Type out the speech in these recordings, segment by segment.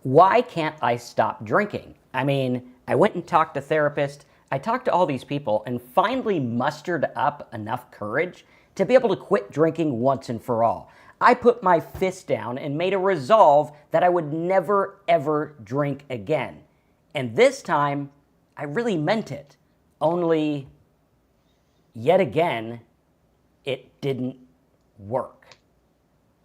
why can't I stop drinking? I mean, I went and talked to therapists, I talked to all these people and finally mustered up enough courage to be able to quit drinking once and for all. I put my fist down and made a resolve that I would never ever drink again. And this time, I really meant it. Only, yet again, it didn't work.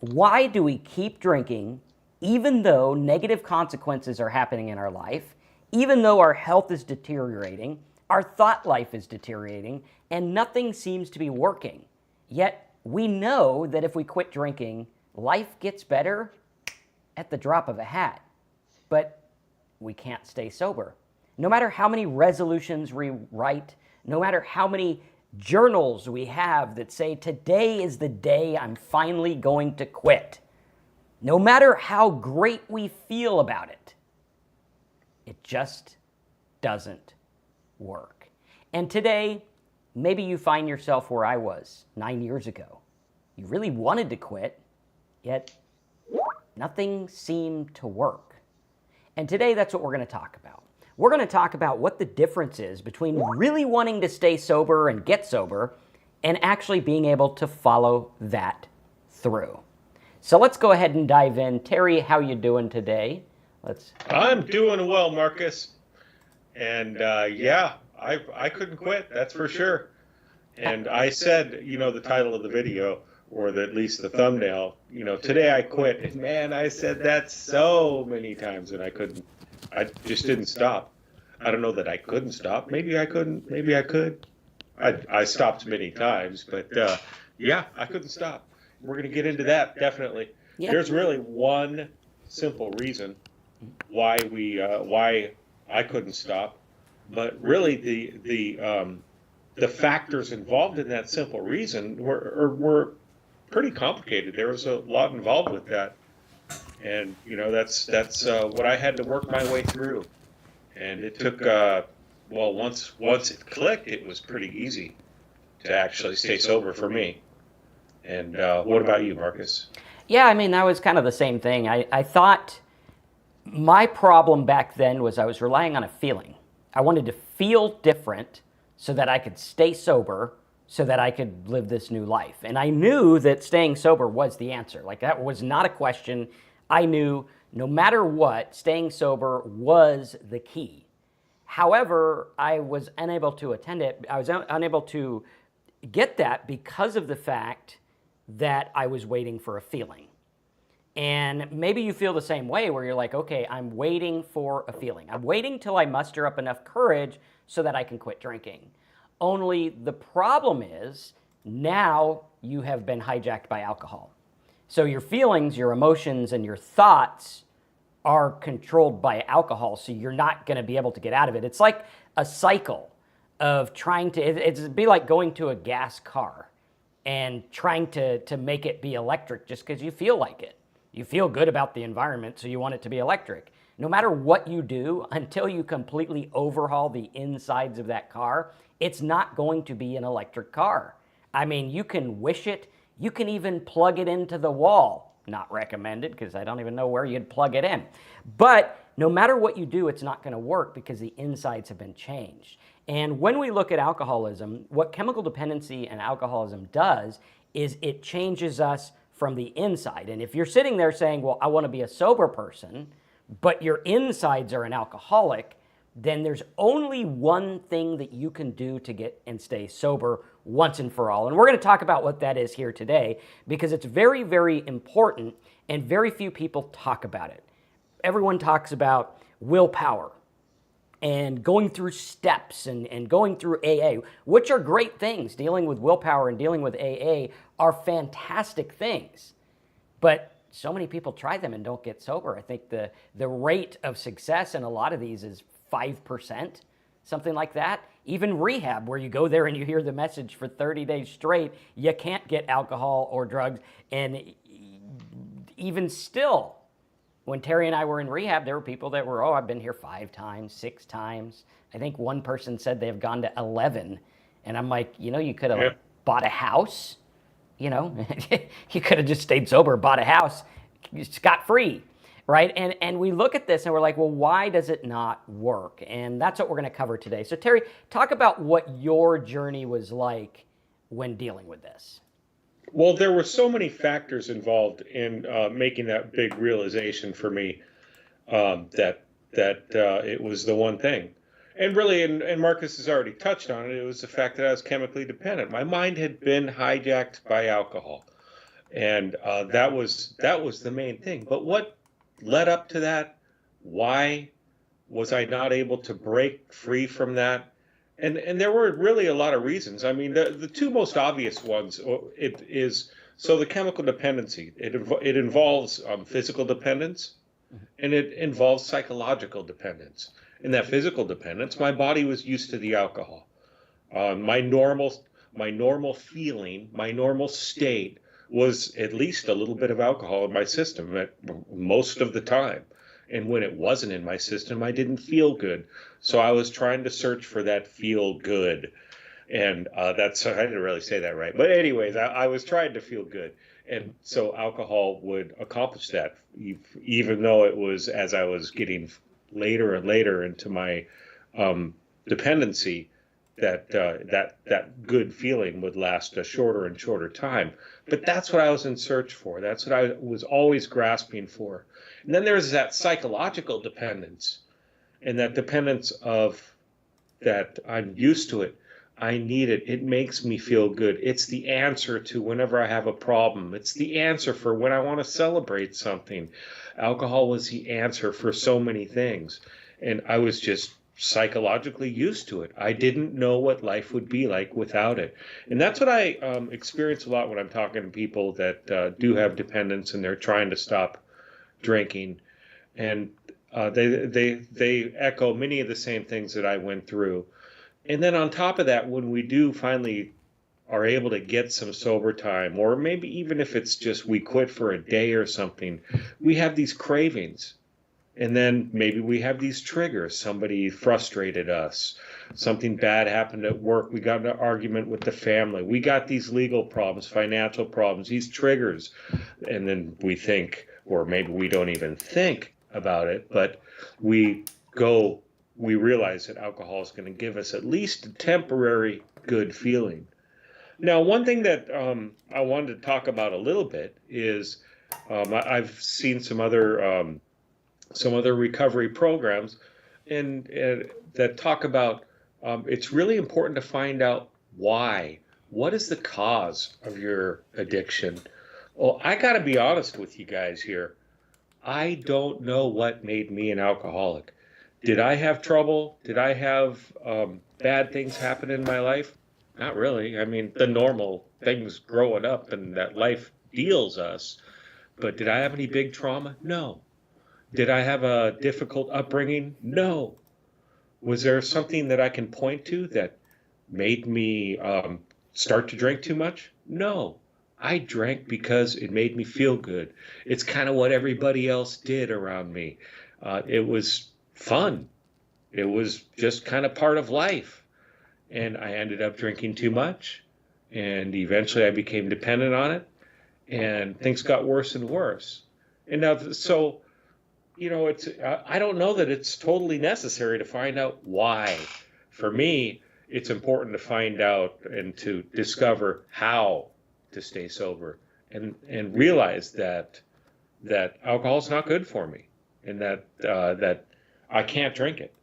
Why do we keep drinking even though negative consequences are happening in our life, even though our health is deteriorating, our thought life is deteriorating, and nothing seems to be working? Yet we know that if we quit drinking, life gets better at the drop of a hat. But we can't stay sober. No matter how many resolutions we write, no matter how many journals we have that say, today is the day I'm finally going to quit, no matter how great we feel about it, it just doesn't work. And today, maybe you find yourself where I was 9 years ago. You really wanted to quit, yet nothing seemed to work. And today, that's what we're going to talk about. We're going to talk about what the difference is between really wanting to stay sober and get sober and actually being able to follow that through. So let's go ahead and dive in. Terry, how you doing today? I'm doing well, Marcus. And yeah, I couldn't quit, that's for sure. And I said, the title of the video, or at least the thumbnail, today I quit. And man, I said that so many times and I just didn't stop. I don't know that I couldn't stop. Maybe I couldn't, maybe I could. I stopped many times, but yeah, I couldn't stop. We're going to get into that, definitely. Yeah. There's really one simple reason why I couldn't stop, but really the factors involved in that simple reason were pretty complicated. There was a lot involved with that, and that's what I had to work my way through. And it took once it clicked, it was pretty easy to actually stay sober for me. And what about you, Marcus? Yeah, I mean, that was kind of the same thing. I thought my problem back then was I was relying on a feeling. I wanted to feel different so that I could stay sober, so that I could live this new life. And I knew that staying sober was the answer. Like, that was not a question. I knew no matter what, staying sober was the key. However, I was unable to attend it. I was unable to get that because of the fact that I was waiting for a feeling. And maybe you feel the same way where you're like, okay, I'm waiting for a feeling. I'm waiting till I muster up enough courage so that I can quit drinking. Only the problem is now you have been hijacked by alcohol. So your feelings, your emotions, and your thoughts are controlled by alcohol, so you're not going to be able to get out of it. It's like a cycle of trying to, it'd be like going to a gas car and trying to make it be electric just because you feel like it. You feel good about the environment, so you want it to be electric. No matter what you do, until you completely overhaul the insides of that car, it's not going to be an electric car. I mean, you can wish it. You can even plug it into the wall. Not recommended, because I don't even know where you'd plug it in. But no matter what you do, it's not going to work because the insides have been changed. And when we look at alcoholism, what chemical dependency and alcoholism does is it changes us from the inside. And if you're sitting there saying, well, I want to be a sober person, but your insides are an alcoholic, then there's only one thing that you can do to get and stay sober once and for all. And we're going to talk about what that is here today because it's very, very important and very few people talk about it. Everyone talks about willpower and going through steps and going through AA, which are great things. Dealing with willpower and dealing with AA are fantastic things. But so many people try them and don't get sober. I think the rate of success in a lot of these is 5%, something like that. Even rehab, where you go there and you hear the message for 30 days straight, you can't get alcohol or drugs. And even still, when Terry and I were in rehab, there were people that were, I've been here 5 times, 6 times. I think one person said they've gone to 11. And I'm like, you could have bought a house. You could have just stayed sober, bought a house, scot-free. right? And we look at this and we're like, well, why does it not work? And that's what we're going to cover today. So Terry, talk about what your journey was like when dealing with this. Well, there were so many factors involved in making that big realization for me, that it was the one thing. And really, and Marcus has already touched on it, it was the fact that I was chemically dependent. My mind had been hijacked by alcohol. And that was the main thing. But what led up to that? Why was I not able to break free from that? And there were really a lot of reasons. I mean, the two most obvious ones, it is, so the chemical dependency. It involves physical dependence, and it involves psychological dependence. In that physical dependence, my body was used to the alcohol. My normal feeling, my normal state was at least a little bit of alcohol in my system at most of the time. And when it wasn't in my system, I didn't feel good. So I was trying to search for that feel good. And I didn't really say that right. But anyways, I was trying to feel good. And so alcohol would accomplish that, even though it was as I was getting later and later into my dependency, that good feeling would last a shorter and shorter time. But that's what I was in search for. That's what I was always grasping for. And then there's that psychological dependence, and that dependence of that I'm used to it. I need it. It makes me feel good. It's the answer to whenever I have a problem. It's the answer for when I want to celebrate something. Alcohol was the answer for so many things. And I was just psychologically used to it. I didn't know what life would be like without it. And that's what I experience a lot when I'm talking to people that do have dependence and they're trying to stop drinking. And they echo many of the same things that I went through. And then on top of that, when we do finally are able to get some sober time, or maybe even if it's just we quit for a day or something, we have these cravings. And then maybe we have these triggers. Somebody frustrated us. Something bad happened at work. We got in an argument with the family. We got these legal problems, financial problems, these triggers. And then we think, or maybe we don't even think about it, but we realize that alcohol is going to give us at least a temporary good feeling. Now, one thing that I wanted to talk about a little bit is I've seen some other recovery programs and that talk about it's really important to find out why. What is the cause of your addiction? Well, I got to be honest with you guys here. I don't know what made me an alcoholic. Did I have trouble? Did I have bad things happen in my life? Not really. I mean, the normal things growing up and that life deals us. But did I have any big trauma? No. Did I have a difficult upbringing? No. Was there something that I can point to that made me start to drink too much? No. I drank because it made me feel good. It's kind of what everybody else did around me. It was fun. It was just kind of part of life. And I ended up drinking too much. And eventually I became dependent on it. And things got worse and worse. And now, so, I don't know that it's totally necessary to find out why. For me, it's important to find out and to discover how to stay sober and realize that alcohol is not good for me and that I can't drink it.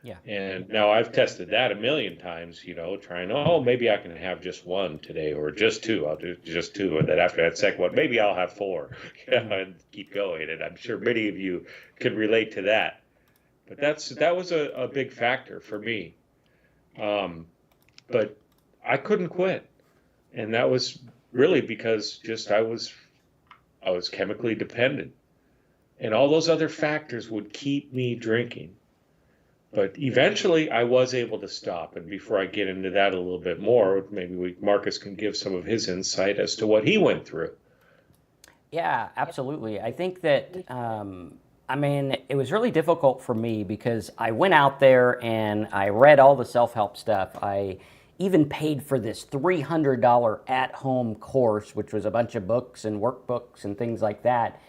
Yeah. And now I've tested that a million times, trying, maybe I can have just one today or just two. I'll do just two. And then after that second one, maybe I'll have four and keep going. And I'm sure many of you can relate to that. But that was a big factor for me. But I couldn't quit. And that was really because just I was chemically dependent. And all those other factors would keep me drinking. But eventually I was able to stop. And before I get into that a little bit more, maybe Marcus can give some of his insight as to what he went through. Yeah, absolutely. I think that, it was really difficult for me because I went out there and I read all the self-help stuff. I even paid for this $300 at-home course, which was a bunch of books and workbooks and things like that.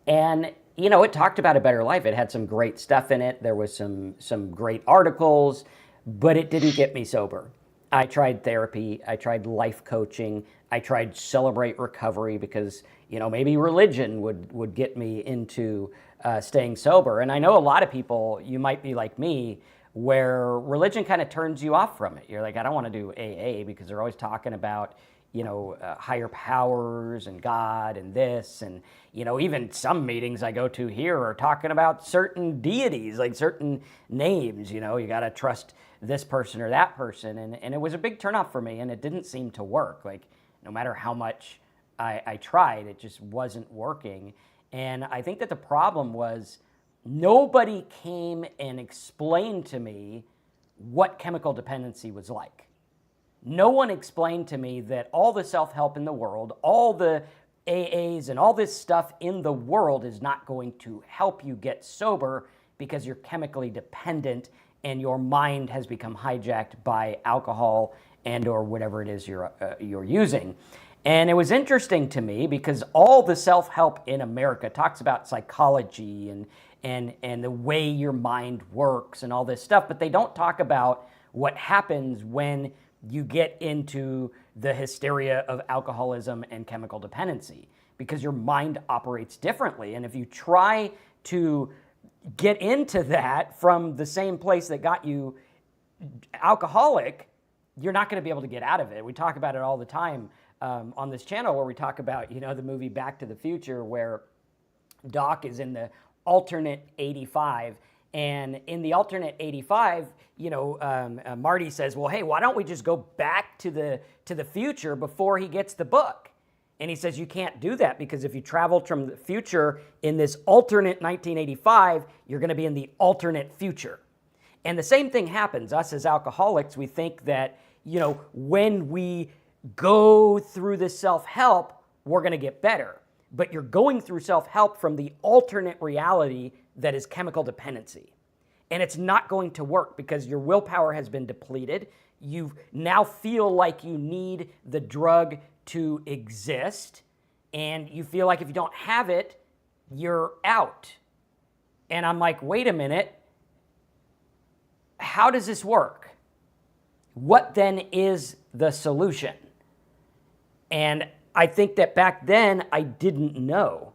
And, it talked about a better life. It had some great stuff in it. There was some great articles, but it didn't get me sober. I tried therapy. I tried life coaching. I tried Celebrate Recovery because, maybe religion would get me into staying sober. And I know a lot of people, you might be like me, where religion kind of turns you off from it. You're like, I don't want to do AA because they're always talking about, higher powers and God and this. And, even some meetings I go to here are talking about certain deities, like certain names, you got to trust this person or that person. And it was a big turnoff for me, and it didn't seem to work. Like, no matter how much I tried, it just wasn't working. And I think that the problem was nobody came and explained to me what chemical dependency was like. No one explained to me that all the self-help in the world, all the AAs and all this stuff in the world is not going to help you get sober because you're chemically dependent and your mind has become hijacked by alcohol and or whatever it is you're using. And it was interesting to me because all the self-help in America talks about psychology and the way your mind works and all this stuff, but they don't talk about what happens when you get into the hysteria of alcoholism and chemical dependency, because your mind operates differently. And if you try to get into that from the same place that got you alcoholic, you're not going to be able to get out of it. We talk about it all the time on this channel, where we talk about, the movie Back to the Future, where Doc is in the alternate 85. And in the alternate 85, Marty says, well, hey, why don't we just go back to the future before he gets the book? And he says, you can't do that, because if you traveled from the future in this alternate 1985, you're going to be in the alternate future. And the same thing happens. Us as alcoholics, we think that, when we go through this self-help, we're going to get better. But you're going through self-help from the alternate reality that is chemical dependency. And it's not going to work because your willpower has been depleted. You now feel like you need the drug to exist, and you feel like if you don't have it, you're out. And I'm like, wait a minute, how does this work? What then is the solution? And I think that back then I didn't know.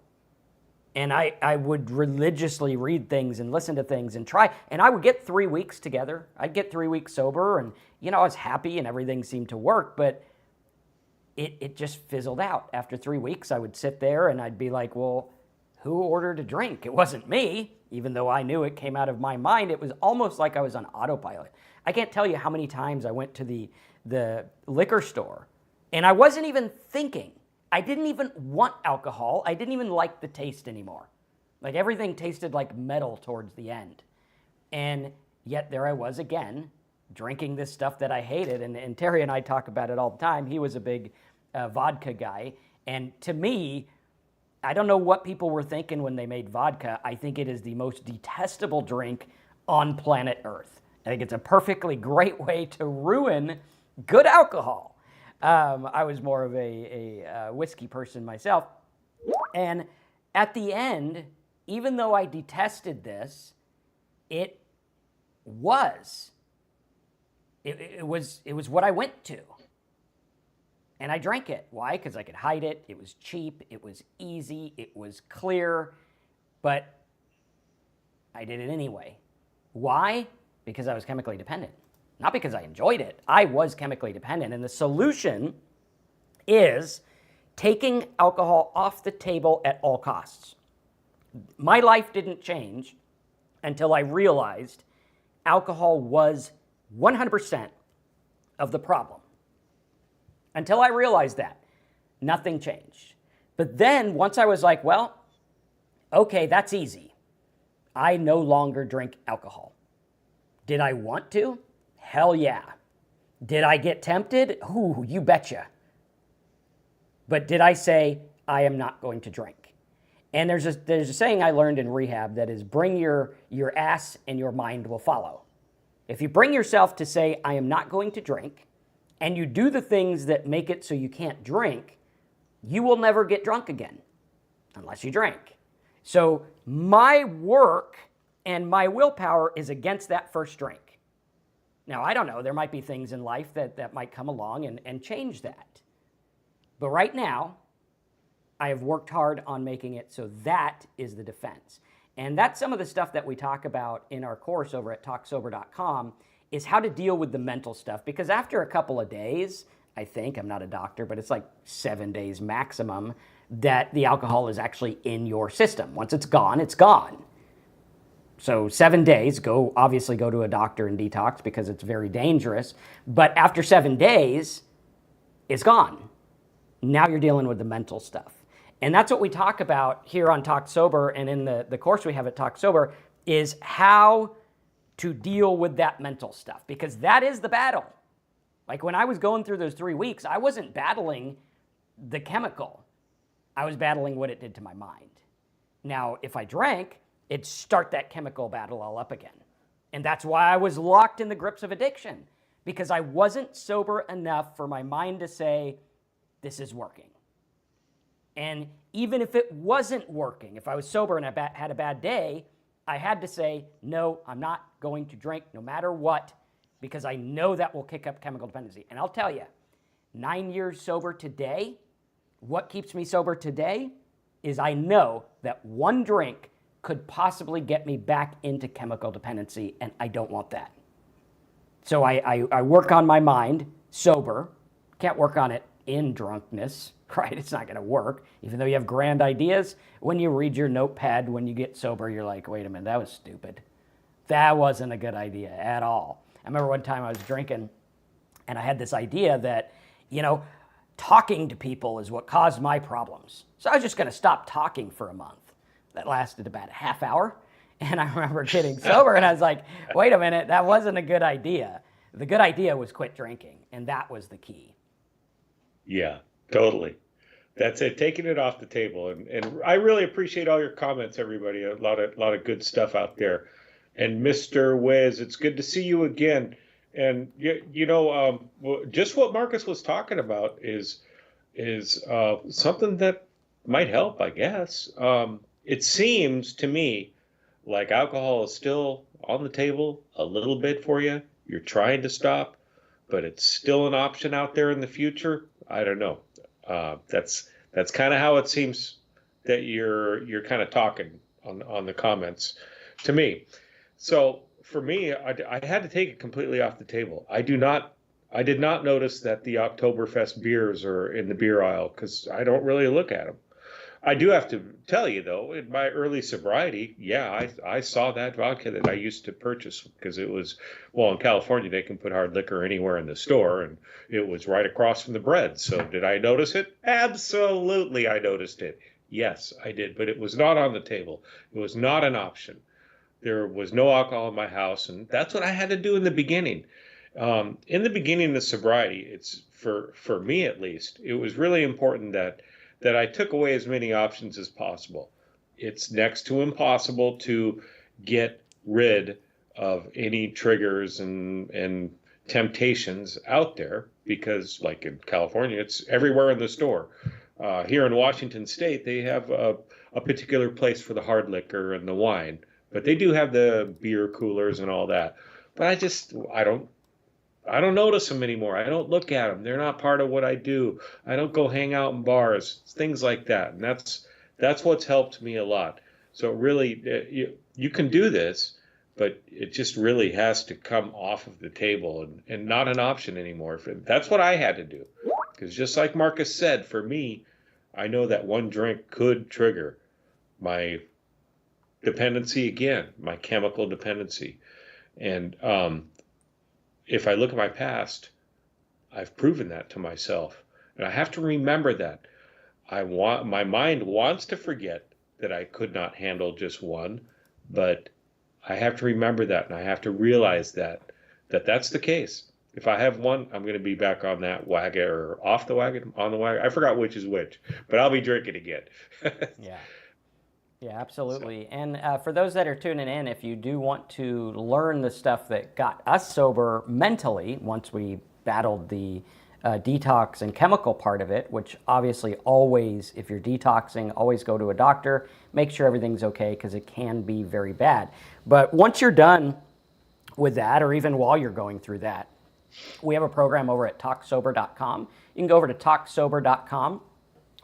And I would religiously read things and listen to things and try. And I would get 3 weeks together. I'd get 3 weeks sober, and, I was happy and everything seemed to work, but it just fizzled out. After 3 weeks, I would sit there and I'd be like, well, who ordered a drink? It wasn't me, even though I knew it came out of my mind. It was almost like I was on autopilot. I can't tell you how many times I went to the liquor store, and I wasn't even thinking. I didn't even want alcohol. I didn't even like the taste anymore. Like, everything tasted like metal towards the end. And yet there I was again, drinking this stuff that I hated. And Terry and I talk about it all the time. He was a big vodka guy. And to me, I don't know what people were thinking when they made vodka. I think it is the most detestable drink on planet Earth. I think it's a perfectly great way to ruin good alcohol. I was more of a whiskey person myself. And at the end, even though I detested this, it was what I went to. And I drank it. Why? Because I could hide it. It was cheap. It was easy. It was clear. But I did it anyway. Why? Because I was chemically dependent. Not because I enjoyed it. I was chemically dependent. And the solution is taking alcohol off the table at all costs. My life didn't change until I realized alcohol was 100% of the problem. Until I realized that, nothing changed. But then once I was like, well, okay, that's easy. I no longer drink alcohol. Did I want to? Hell yeah. Did I get tempted? Ooh, you betcha. But did I say, I am not going to drink? And there's a saying I learned in rehab that is, bring your ass and your mind will follow. If you bring yourself to say, I am not going to drink, and you do the things that make it so you can't drink, you will never get drunk again, unless you drink. So my work and my willpower is against that first drink. Now, I don't know. There might be things in life that might come along and change that. But right now, I have worked hard on making it so that is the defense. And that's some of the stuff that we talk about in our course over at talksober.com is how to deal with the mental stuff. Because after a couple of days, I think, I'm not a doctor, but it's like 7 days maximum, that the alcohol is actually in your system. Once it's gone, it's gone. So 7 days, obviously go to a doctor and detox because it's very dangerous. But after 7 days, it's gone. Now you're dealing with the mental stuff. And that's what we talk about here on Talk Sober and in the course we have at Talk Sober is how to deal with that mental stuff, because that is the battle. Like when I was going through those 3 weeks, I wasn't battling the chemical. I was battling what it did to my mind. Now, if I drank, it'd start that chemical battle all up again. And that's why I was locked in the grips of addiction, because I wasn't sober enough for my mind to say, this is working. And even if it wasn't working, if I was sober and I had a bad day, I had to say, no, I'm not going to drink no matter what, because I know that will kick up chemical dependency. And I'll tell you, 9 years sober today, what keeps me sober today is I know that one drink could possibly get me back into chemical dependency, and I don't want that. So I work on my mind sober, can't work on it in drunkenness, right? It's not going to work. Even though you have grand ideas, when you read your notepad, when you get sober, you're like, wait a minute, that was stupid. That wasn't a good idea at all. I remember one time I was drinking and I had this idea that, talking to people is what caused my problems. So I was just going to stop talking for a month. That lasted about a half hour. And I remember getting sober and I was like, wait a minute, that wasn't a good idea. The good idea was quit drinking. And that was the key. Yeah, totally. That's it. Taking it off the table. And I really appreciate all your comments, everybody. A lot of good stuff out there. And Mr. Wiz, it's good to see you again. And just what Marcus was talking about is something that might help, I guess. It seems to me like alcohol is still on the table a little bit for you. You're trying to stop, but it's still an option out there in the future. I don't know. That's kind of how it seems that you're kind of talking on the comments to me. So for me, I had to take it completely off the table. I did not notice that the Oktoberfest beers are in the beer aisle because I don't really look at them. I do have to tell you, though, in my early sobriety, yeah, I saw that vodka that I used to purchase because it was, well, in California, they can put hard liquor anywhere in the store, and it was right across from the bread. So did I notice it? Absolutely, I noticed it. Yes, I did, but it was not on the table. It was not an option. There was no alcohol in my house, and that's what I had to do in the beginning. In the beginning of sobriety, it's for me at least, it was really important that I took away as many options as possible. It's next to impossible to get rid of any triggers and temptations out there because, like in California, it's everywhere in the store. Here in Washington State, they have a particular place for the hard liquor and the wine, but they do have the beer coolers and all that. But I don't notice them anymore. I don't look at them. They're not part of what I do. I don't go hang out in bars, things like that. And that's what's helped me a lot. So really, you can do this, but it just really has to come off of the table and not an option anymore. That's what I had to do. Because just like Marcus said, for me, I know that one drink could trigger my dependency again, my chemical dependency. And if I look at my past, I've proven that to myself. And I have to remember that. My mind wants to forget that I could not handle just one, but I have to remember that, and I have to realize that's the case. If I have one, I'm going to be back on that wagon or off the wagon, on the wagon. I forgot which is which, but I'll be drinking again. Yeah. Yeah, absolutely. So. And for those that are tuning in, if you do want to learn the stuff that got us sober mentally once we battled the detox and chemical part of it, which obviously always, if you're detoxing, always go to a doctor, make sure everything's okay, because it can be very bad. But once you're done with that, or even while you're going through that, we have a program over at talksober.com. You can go over to talksober.com,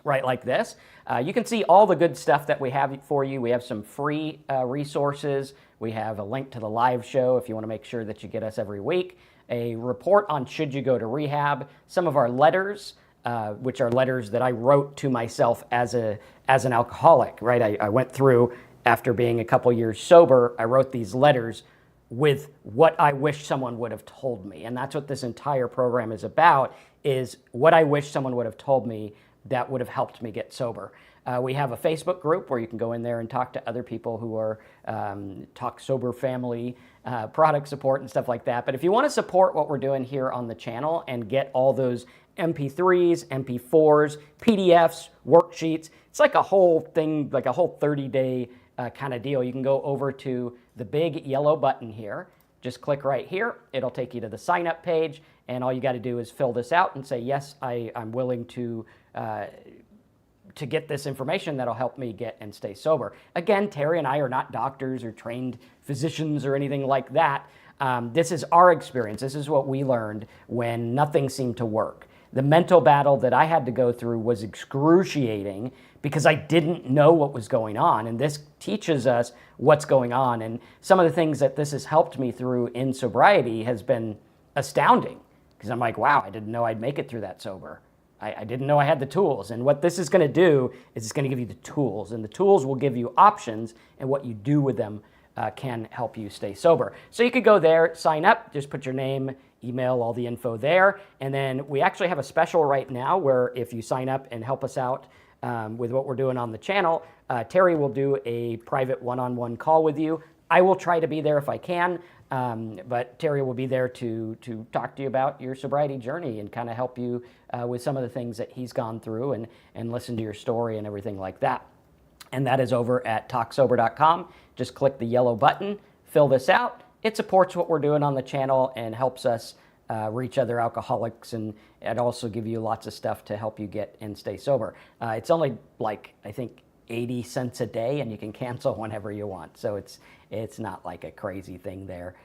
right like this. You can see all the good stuff that we have for you. We have some free resources. We have a link to the live show if you want to make sure that you get us every week. A report on should you go to rehab. Some of our letters, which are letters that I wrote to myself as an alcoholic, right? I went through, after being a couple years sober, I wrote these letters with what I wish someone would have told me. And that's what this entire program is about, is what I wish someone would have told me that would have helped me get sober. We have a Facebook group where you can go in there and talk to other people who are Talk Sober family, product support and stuff like that. But if you want to support what we're doing here on the channel and get all those MP3s, MP4s, PDFs, worksheets, it's like a whole thing, like a whole 30-day kind of deal. You can go over to the big yellow button here. Just click right here. It'll take you to the sign up page, and all you got to do is fill this out and say, yes, I'm willing to get this information that'll help me get and stay sober. Again, Terry and I are not doctors or trained physicians or anything like that. This is our experience. This is what we learned when nothing seemed to work. The mental battle that I had to go through was excruciating because I didn't know what was going on. And this teaches us what's going on. And some of the things that this has helped me through in sobriety has been astounding, because I'm like, wow, I didn't know I'd make it through that sober. I didn't know I had the tools. And what this is going to do is it's going to give you the tools. And the tools will give you options, and what you do with them can help you stay sober. So you could go there, sign up, just put your name, email, all the info there. And then we actually have a special right now where if you sign up and help us out with what we're doing on the channel, Terry will do a private one-on-one call with you. I will try to be there if I can, but Terry will be there to talk to you about your sobriety journey and kind of help you with some of the things that he's gone through and listen to your story and everything like that. And that is over at talksober.com. Just click the yellow button, fill this out. It supports what we're doing on the channel and helps us reach other alcoholics, and it also give you lots of stuff to help you get and stay sober. It's only like, I think, 80 cents a day, and you can cancel whenever you want. So it's not like a crazy thing there,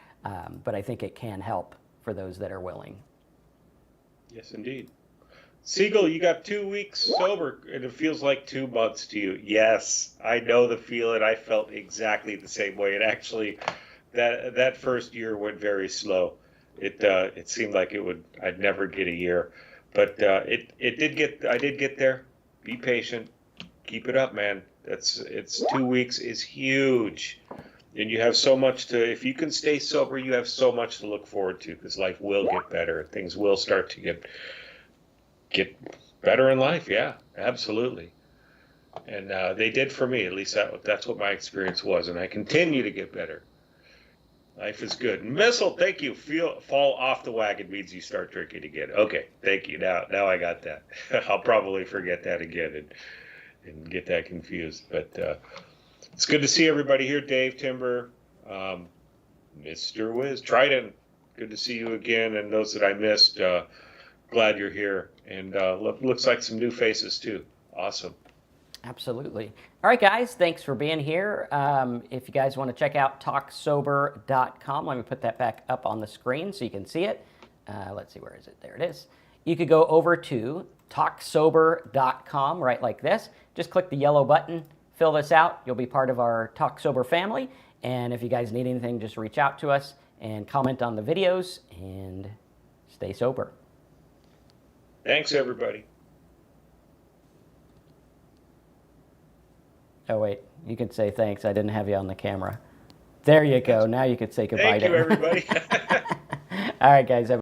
but I think it can help for those that are willing. Yes, indeed. Siegel, you got 2 weeks sober, and it feels like 2 months to you. Yes, I know the feeling. I felt exactly the same way. And actually, that first year went very slow. It seemed like I'd never get a year, but I did get there. Be patient. Keep it up, man. It's 2 weeks is huge. And you have so much if you can stay sober, you have so much to look forward to, because life will get better. Things will start to get better in life. Yeah, absolutely. And they did for me. At least that's what my experience was. And I continue to get better. Life is good. Missile, thank you. Fall off the wagon means you start drinking again. Okay, thank you. Now I got that. I'll probably forget that again and get that confused. But it's good to see everybody here. Dave, Timber, Mr. Wiz, Trident, good to see you again. And those that I missed, glad you're here. And looks like some new faces too. Awesome. Absolutely. All right, guys, thanks for being here. If you guys want to check out talksober.com, let me put that back up on the screen so you can see it. Let's see, where is it? There it is. You could go over to talksober.com, right like this. Just click the yellow button, fill this out. You'll be part of our Talk Sober family. And if you guys need anything, just reach out to us and comment on the videos, and stay sober. Thanks, everybody. Oh, wait, you can say thanks. I didn't have you on the camera. There you go. Now you could say goodbye to everybody. All right, guys.